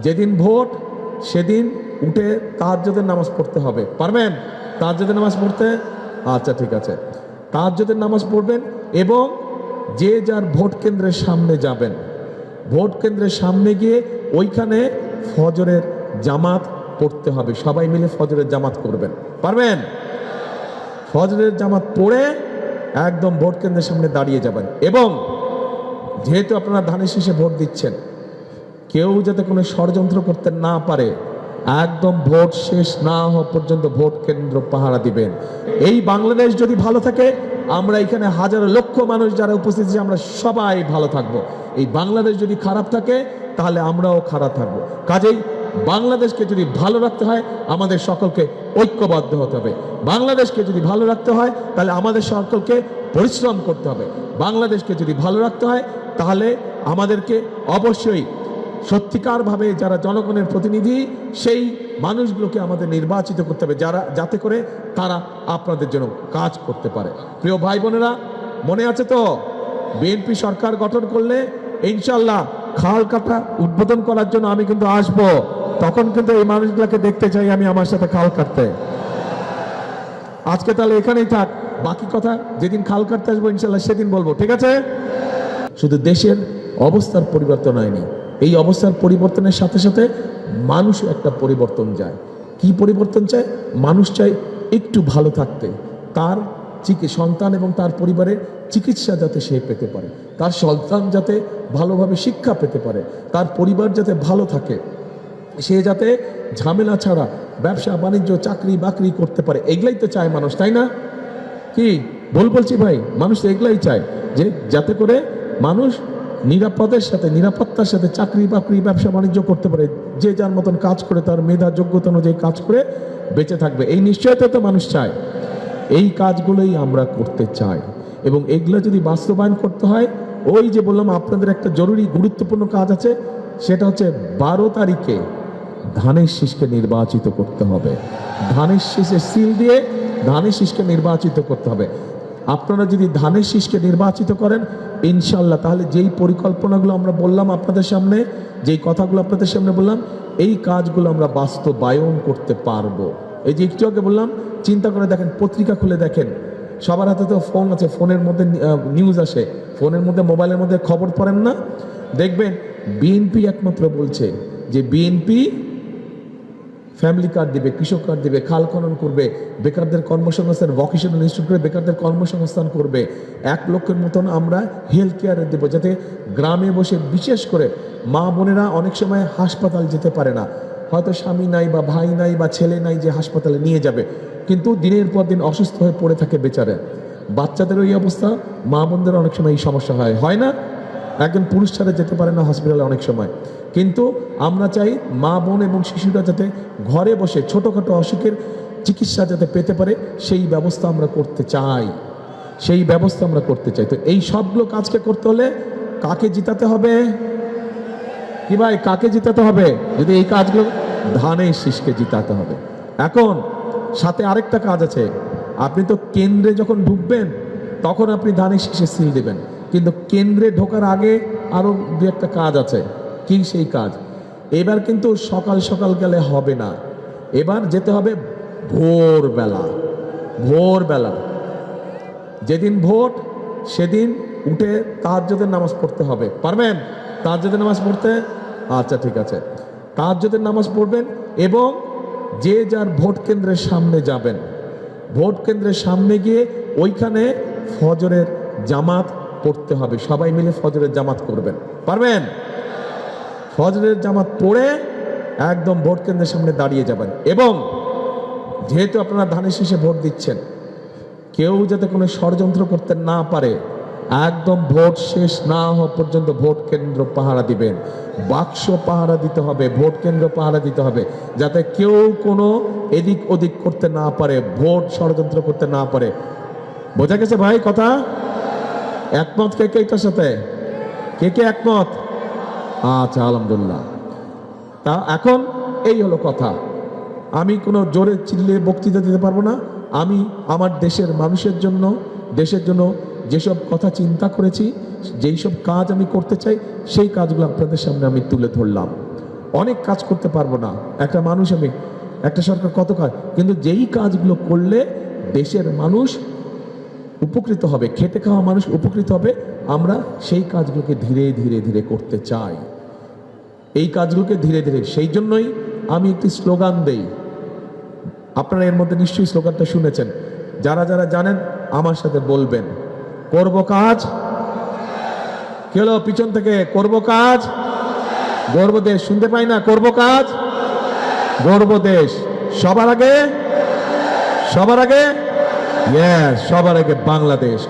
যেদিন ভোট সেদিন উঠে তাহাজ্জুদের নামাজ পড়তে হবে। পারবেন তাহাজ্জুদের নামাজ পড়তে? আচ্ছা ঠিক আছে, তাহাজ্জুদের নামাজ পড়বেন এবং যে যার ভোট কেন্দ্রের সামনে যাবেন। ভোট কেন্দ্রের সামনে গিয়ে ওইখানে ফজরের জামাত পড়তে হবে। সবাই মিলে ফজরের জামাত করবেন। পারবেন? ফজরের জামাত পড়ে একদম ভোট কেন্দ্রের সামনে দাঁড়িয়ে যাবেন। এবং যেহেতু আপনারা ধানের শীষে ভোট দিচ্ছেন, কেউ যাতে কোনো ষড়যন্ত্র করতে না পারে, একদম ভোট শেষ না হওয়া পর্যন্ত ভোট কেন্দ্র পাহারা দিবেন। এই বাংলাদেশ যদি ভালো থাকে, আমরা এখানে হাজার লক্ষ মানুষ যারা উপস্থিত আছে আমরা সবাই ভালো থাকবো। এই বাংলাদেশ যদি খারাপ থাকে তাহলে আমরাও খারাপ থাকবো। কাজেই বাংলাদেশকে যদি ভালো রাখতে হয় আমাদের সকলকে ঐক্যবদ্ধ হতে হবে। বাংলাদেশকে যদি ভালো রাখতে হয় তাহলে আমাদের সকলকে পরিশ্রম করতে হবে। বাংলাদেশকে যদি ভালো রাখতে হয় তাহলে আমাদেরকে অবশ্যই সত্যিকারভাবে যারা জনগণের প্রতিনিধি সেই মানুষগুলোকে আমাদের নির্বাচিত করতে হবে, যাতে করে তারা আপনাদের জন্য কাজ করতে পারে। প্রিয় ভাই বোনেরা, মনে আছে তো বিএনপি সরকার গঠন করলে ইনশাল্লাহ খাল কাটা উদ্বোধন করার জন্য আমি কিন্তু আসব। তখন কিন্তু এই মানুষগুলোকে দেখতে চাই আমি আমার সাথে খাল কাটতে। আজকে তাহলে এখানেই থাক, বাকি কথা যেদিন খাল কাটতে আসবো ইনশাল্লাহ সেদিন বলবো, ঠিক আছে? শুধু দেশের অবস্থার পরিবর্তন হয়নি, এই অবস্থার পরিবর্তনের সাথে সাথে মানুষও একটা পরিবর্তন চায়। কি পরিবর্তন চায়? মানুষ চায় একটু ভালো থাকতে, তার সন্তান এবং তার পরিবারের চিকিৎসা যাতে সে পেতে পারে, তার সন্তান যাতে ভালোভাবে শিক্ষা পেতে পারে, তার পরিবার যাতে ভালো থাকে, সে যাতে ঝামেলা ছাড়া ব্যবসা বাণিজ্য চাকরি বাকরি করতে পারে। এগুলাই তো চায় মানুষ, তাই না? কি বলছি ভাই, মানুষ তো এগুলাই চায় যে যাতে করে মানুষ নিরাপত্তার সাথে চাকরি বাকরি ব্যবসা বাণিজ্য করতে পারে, যে যার মতন কাজ করে তার মেধা যোগ্যতা অনুযায়ী কাজ করে বেঁচে থাকবে। এই নিশ্চয়তা তো মানুষ চায়। এই কাজগুলোই আমরা করতে চাই এবং এগুলো যদি বাস্তবায়ন করতে হয়, ওই যে বললাম আপনাদের একটা জরুরি গুরুত্বপূর্ণ কাজ আছে, সেটা হচ্ছে 12 তারিখে ধানের শীষকে নির্বাচিত করতে হবে। ধানের শীষের সিল দিয়ে ধানের শীষকে নির্বাচিত করতে হবে। আপনারা যদি ধানের শীষকে নির্বাচিত করেন ইনশাল্লাহ, তাহলে যেই পরিকল্পনাগুলো আমরা বললাম আপনাদের সামনে, যেই কথাগুলো আপনাদের সামনে বললাম, এই কাজগুলো আমরা বাস্তবায়ন করতে পারবো। এই যে একটু আগে বললাম, চিন্তা করে দেখেন, পত্রিকা খুলে দেখেন, সবার হাতে তো ফোন আছে, ফোনের মধ্যে নিউজ আসে, ফোনের মধ্যে মোবাইলের মধ্যে খবর পড়েন না? দেখবেন বিএনপি একমাত্র বলছে যে বিএনপি ফ্যামিলি কার্ড দিবে, কৃষক কার্ড দিবে, খাল খনন করবে, বেকারদের কর্মসংস্থান, ভোকেশনাল ইনস্টিটিউট করে বেকারদের কর্মসংস্থান করবে, 1 লক্ষের মতন আমরা হেলথ কেয়ারে দেবো, যাতে গ্রামে বসে বিশেষ করে মা বোনেরা অনেক সময় হাসপাতাল যেতে পারে না, হয়তো স্বামী নাই বা ভাই নাই বা ছেলে নাই যে হাসপাতালে নিয়ে যাবে, কিন্তু দিনের পর দিন অসুস্থ হয়ে পড়ে থাকে বেচারে। বাচ্চাদের ওই অবস্থা, মা বোনদের অনেক সময় এই সমস্যা হয় না? একজন পুরুষ ছাড়া যেতে পারে না হসপিটালে অনেক সময়। কিন্তু আমরা চাই মা বোন এবং শিশুরা যাতে ঘরে বসে ছোটোখাটো অসুখের চিকিৎসা যাতে পেতে পারে, সেই ব্যবস্থা আমরা করতে চাই। তো এই সবগুলো কাজকে করতে হলে কাকে জিতাতে হবে? কি ভাই, কাকে জিতাতে হবে? যদি এই কাজগুলো, ধানের শীষকে জিতাতে হবে। এখন সাথে আরেকটা কাজ আছে, আপনি তো কেন্দ্রে যখন ঢুকবেন তখন আপনি ধানের শীষে সিল দেবেন, কিন্তু কেন্দ্রে ঢোকার আগে আরো 2-1টা কাজ আছে। কি সেই কাজ? এবার কিন্তু সকাল সকাল গেলে হবে না, এবার যেতে হবে ভোরবেলা। যেদিন ভোট সেদিন উঠে তাহাজ্জুদের নামাজ পড়তে হবে। পারবেন তাহাজ্জুদের নামাজ পড়তে? আচ্ছা ঠিক আছে, তাহাজ্জুদের নামাজ পড়বেন এবং যে যার ভোট কেন্দ্রের সামনে যাবেন। ভোট কেন্দ্রের সামনে গিয়ে ওইখানে ফজরের জামাত পড়তে হবে। সবাই মিলে ফজরের জামাত করবেন। পারবেন? ফজরের জামাত পড়ে একদম ভোট কেন্দ্রের সামনে দাঁড়িয়ে যাবেন। এবং যেহেতু আপনারা ধানের শীষে ভোট দিচ্ছেন, কেউ যাতে কোনো ষড়যন্ত্র করতে না পারে, একদম ভোট শেষ না হওয়া পর্যন্ত ভোট কেন্দ্র পাহারা দিবেন। বাক্স পাহারা দিতে হবে, ভোট কেন্দ্র পাহারা দিতে হবে, যাতে কেউ কোনো এদিক ওদিক করতে না পারে, ভোট ষড়যন্ত্র করতে না পারে। বোঝা গেছে ভাই কথা? একমত কে এটার সাথে? কে একমত? আচ্ছা আলহামদুলিল্লাহ। তা এখন এই হলো কথা। আমি কোনো জোরে চিল্লিয়ে বক্তৃতা দিতে পারবো না। আমি আমার দেশের মানুষের জন্য, দেশের জন্য যেসব কথা চিন্তা করেছি, যেই সব কাজ আমি করতে চাই, সেই কাজগুলো আপনাদের সামনে আমি তুলে ধরলাম। অনেক কাজ করতে পারবো না, একটা মানুষ আমি, একটা সরকার কত কাজ, কিন্তু যেই কাজগুলো করলে দেশের মানুষ উপকৃত হবে, খেটে খাওয়া মানুষ উপকৃত হবে, আমরা সেই কাজগুলোকে ধীরে ধীরে ধীরে করতে চাই। এই কাজগুলোকে ধীরে ধীরে, সেই জন্যই আমি একটি স্লোগান দেই। আপনারা এর মধ্যে নিশ্চয়ই স্লোগানটা শুনেছেন, যারা যারা জানেন আমার সাথে বলবেন, করব কাজ, কি হলো পিছন থেকে, করব কাজ, গর্ব দেশ, শুনতে পাই না, করব কাজ, গর্ব দেশ, সবার আগে, সবার আগে, ইয়েস, সবার আগে বাংলাদেশ।